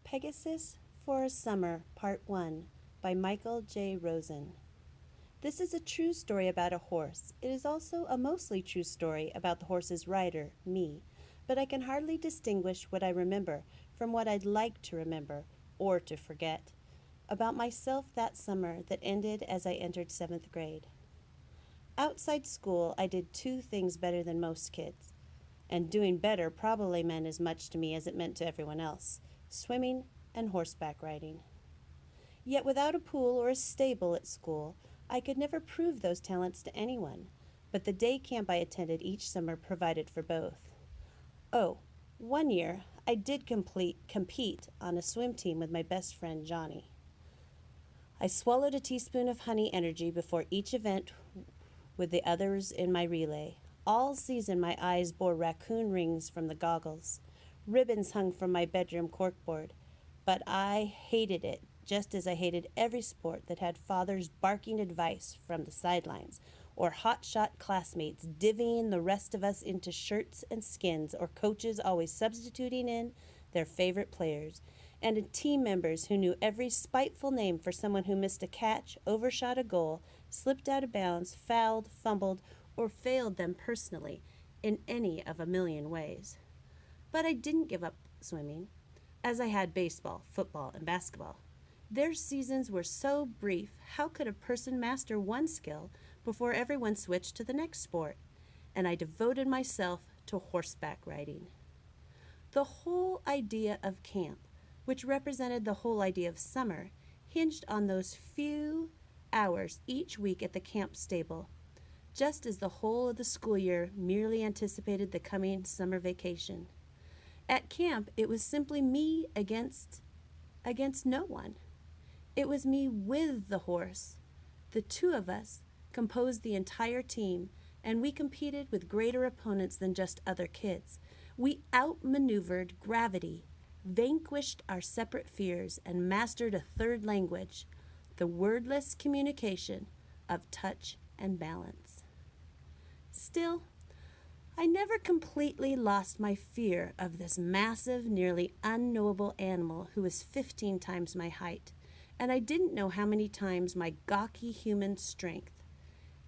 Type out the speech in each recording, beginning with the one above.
Pegasus for a Summer, Part 1 by Michael J. Rosen. This is a true story about a horse. It is also a mostly true story about the horse's rider, me, but I can hardly distinguish what I remember from what I'd like to remember, or to forget, about myself that summer that ended as I entered 7th grade. Outside school, I did two things better than most kids, and doing better probably meant as much to me as it meant to everyone else: swimming and horseback riding. Yet without a pool or a stable at school, I could never prove those talents to anyone, but the day camp I attended each summer provided for both. Oh, one year I did compete on a swim team with my best friend Johnny. I swallowed a teaspoon of honey energy before each event with the others in my relay. All season my eyes bore raccoon rings from the goggles. Ribbons hung from my bedroom corkboard. But I hated it, just as I hated every sport that had fathers barking advice from the sidelines, or hotshot classmates divvying the rest of us into shirts and skins, or coaches always substituting in their favorite players, and team members who knew every spiteful name for someone who missed a catch, overshot a goal, slipped out of bounds, fouled, fumbled, or failed them personally in any of a million ways. But I didn't give up swimming, as I had baseball, football, and basketball. Their seasons were so brief, how could a person master one skill before everyone switched to the next sport? And I devoted myself to horseback riding. The whole idea of camp, which represented the whole idea of summer, hinged on those few hours each week at the camp stable, just as the whole of the school year merely anticipated the coming summer vacation. At camp, it was simply me against no one. It was me with the horse. The two of us composed the entire team, and we competed with greater opponents than just other kids. We outmaneuvered gravity, vanquished our separate fears, and mastered a third language, the wordless communication of touch and balance. Still, I never completely lost my fear of this massive, nearly unknowable animal who was 15 times my height, and I didn't know how many times my gawky human strength.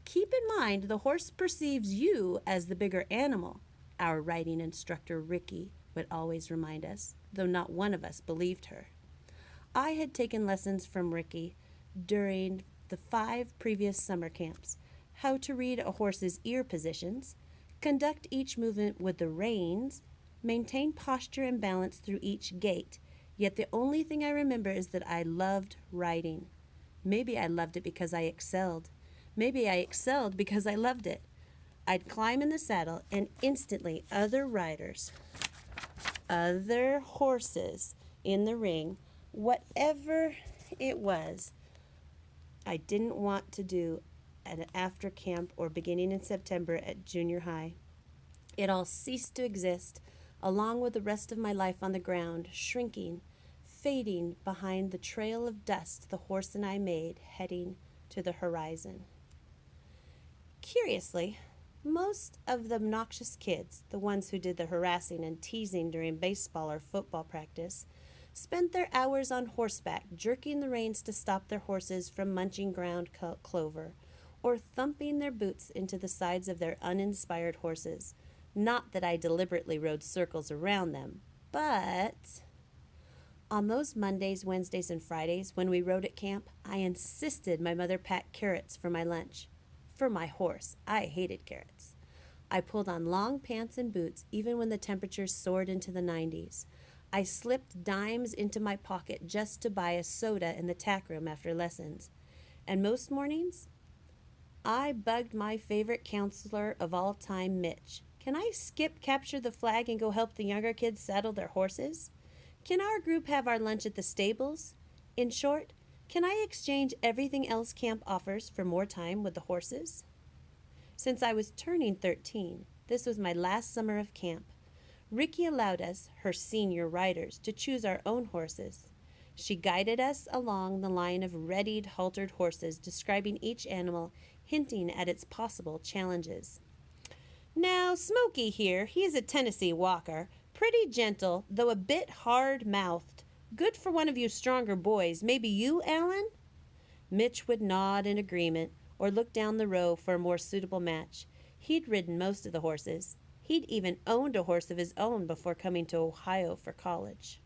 Keep in mind, the horse perceives you as the bigger animal, our riding instructor Ricky would always remind us, though not one of us believed her. I had taken lessons from Ricky during the 5 previous summer camps: how to read a horse's ear positions, conduct each movement with the reins, maintain posture and balance through each gait. Yet the only thing I remember is that I loved riding. Maybe I loved it because I excelled. Maybe I excelled because I loved it. I'd climb in the saddle, and instantly other riders, other horses in the ring, whatever it was I didn't want to do at after camp or beginning in September at junior high. It all ceased to exist, along with the rest of my life on the ground, shrinking, fading behind the trail of dust the horse and I made, heading to the horizon. Curiously, most of the obnoxious kids, the ones who did the harassing and teasing during baseball or football practice, spent their hours on horseback, jerking the reins to stop their horses from munching ground clover, or thumping their boots into the sides of their uninspired horses. Not that I deliberately rode circles around them, but on those Mondays, Wednesdays, and Fridays when we rode at camp, I insisted my mother pack carrots for my lunch. For my horse, I hated carrots. I pulled on long pants and boots even when the temperatures soared into the 90s. I slipped dimes into my pocket just to buy a soda in the tack room after lessons. And most mornings, I bugged my favorite counselor of all time, Mitch. Can I skip capture the flag and go help the younger kids saddle their horses? Can our group have our lunch at the stables? In short, can I exchange everything else camp offers for more time with the horses? Since I was turning 13, this was my last summer of camp. Ricky allowed us, her senior riders, to choose our own horses. She guided us along the line of readied, haltered horses, describing each animal, hinting at its possible challenges. Now, Smokey here, he is a Tennessee walker, pretty gentle, though a bit hard-mouthed, Good for one of you stronger boys. Maybe you, Alan?" Mitch would nod in agreement or look down the row for a more suitable match. He'd ridden most of the horses. He'd even owned a horse of his own before coming to Ohio for college.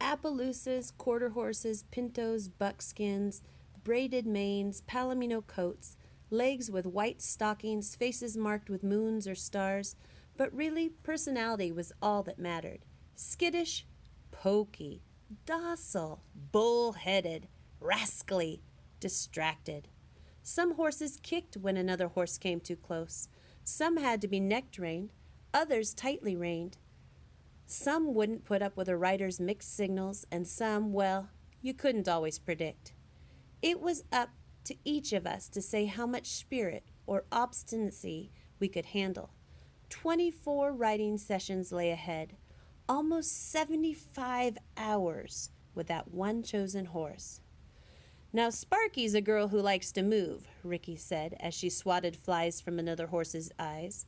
Appaloosas, quarter horses, pintos, buckskins, braided manes, palomino coats, legs with white stockings, faces marked with moons or stars, but really personality was all that mattered. Skittish, poky, docile, bull-headed, rascally, distracted. Some horses kicked when another horse came too close. Some had to be neck-reined, others tightly reined. Some wouldn't put up with a rider's mixed signals, and some, well, you couldn't always predict. It was up to each of us to say how much spirit or obstinacy we could handle. 24 riding sessions lay ahead, almost 75 hours with that one chosen horse. "Now Sparky's a girl who likes to move," Ricky said as she swatted flies from another horse's eyes.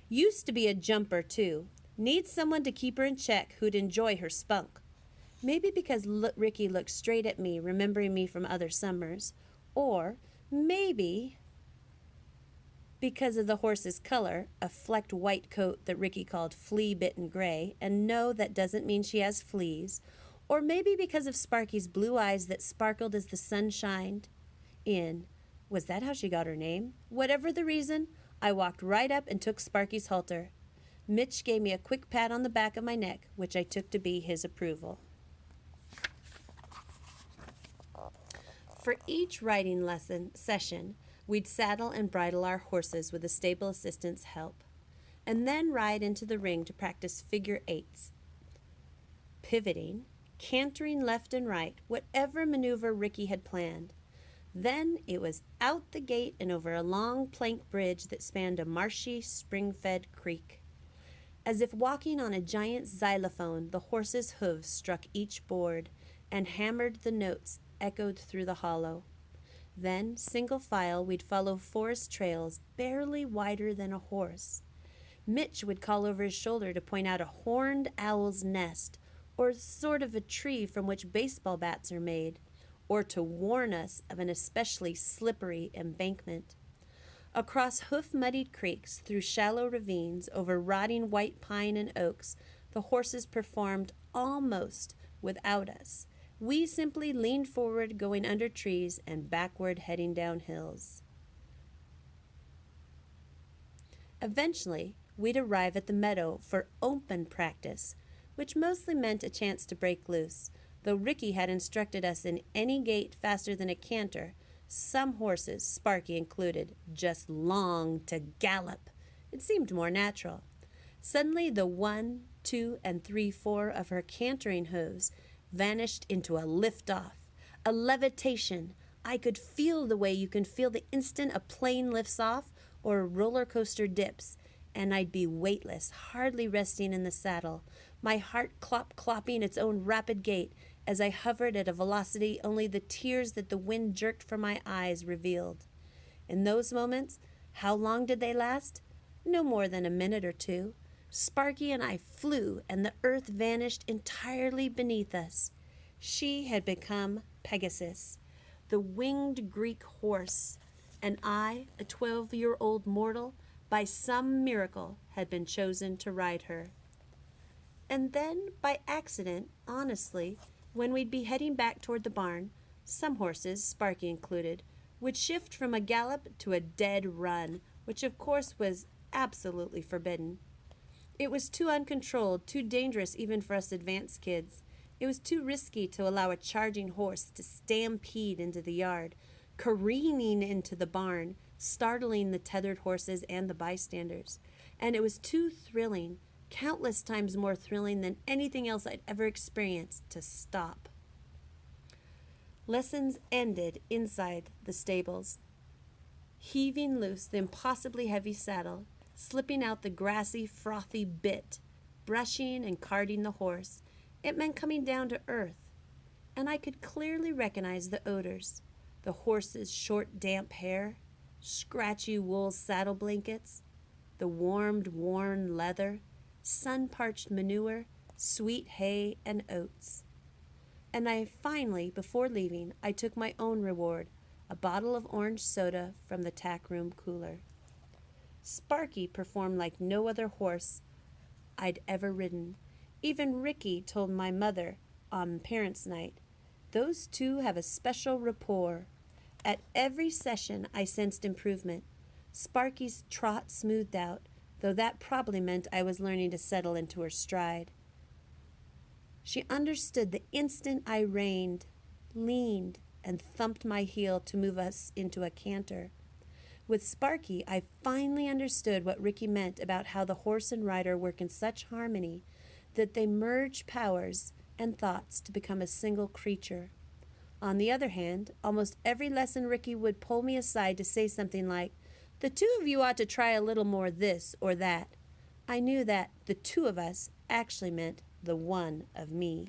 "Used to be a jumper, too. Needs someone to keep her in check who'd enjoy her spunk." Maybe because Ricky looked straight at me, remembering me from other summers, or maybe because of the horse's color, a flecked white coat that Ricky called flea-bitten gray, and no, that doesn't mean she has fleas, or maybe because of Sparky's blue eyes that sparkled as the sun shined in. Was that how she got her name? Whatever the reason, I walked right up and took Sparky's halter. Mitch gave me a quick pat on the back of my neck, which I took to be his approval. For each riding session, we'd saddle and bridle our horses with the stable assistant's help, and then ride into the ring to practice figure eights, pivoting, cantering left and right, whatever maneuver Ricky had planned. Then it was out the gate and over a long plank bridge that spanned a marshy, spring-fed creek. As if walking on a giant xylophone, the horse's hooves struck each board, and hammered the notes echoed through the hollow. Then, single file, we'd follow forest trails barely wider than a horse. Mitch would call over his shoulder to point out a horned owl's nest, or sort of a tree from which baseball bats are made, or to warn us of an especially slippery embankment. Across hoof-muddied creeks, through shallow ravines, over rotting white pine and oaks, the horses performed almost without us. We simply leaned forward, going under trees, and backward, heading down hills. Eventually, we'd arrive at the meadow for open practice, which mostly meant a chance to break loose. Though Ricky had instructed us in any gait faster than a canter, some horses, Sparky included, just longed to gallop. It seemed more natural. Suddenly, the 1, 2, and 3, 4 of her cantering hooves vanished into a lift-off, a levitation. I could feel the way you can feel the instant a plane lifts off or a roller coaster dips, and I'd be weightless, hardly resting in the saddle, my heart clopping its own rapid gait as I hovered at a velocity only the tears that the wind jerked from my eyes revealed. In those moments, how long did they last? No more than a minute or two. Sparky and I flew, and the earth vanished entirely beneath us. She had become Pegasus, the winged Greek horse, and I, a 12-year-old mortal, by some miracle had been chosen to ride her. And then, by accident, honestly, when we'd be heading back toward the barn, some horses, Sparky included, would shift from a gallop to a dead run, which of course was absolutely forbidden. It was too uncontrolled, too dangerous even for us advanced kids. It was too risky to allow a charging horse to stampede into the yard, careening into the barn, startling the tethered horses and the bystanders. And it was too thrilling, countless times more thrilling than anything else I'd ever experienced, to stop. Lessons ended inside the stables. Heaving loose the impossibly heavy saddle, slipping out the grassy, frothy bit, brushing and carding the horse, it meant coming down to earth. And I could clearly recognize the odors, the horse's short, damp hair, scratchy wool saddle blankets, the warmed, worn leather, sun-parched manure, sweet hay and oats. And I finally, before leaving, I took my own reward, a bottle of orange soda from the tack room cooler. Sparky performed like no other horse I'd ever ridden. Even Ricky told my mother on parents' night, "Those two have a special rapport." At every session I sensed improvement. Sparky's trot smoothed out, though that probably meant I was learning to settle into her stride. She understood the instant I reined, leaned, and thumped my heel to move us into a canter. With Sparky, I finally understood what Ricky meant about how the horse and rider work in such harmony that they merge powers and thoughts to become a single creature. On the other hand, almost every lesson Ricky would pull me aside to say something like, "The two of you ought to try a little more this or that." I knew that the two of us actually meant the one of me.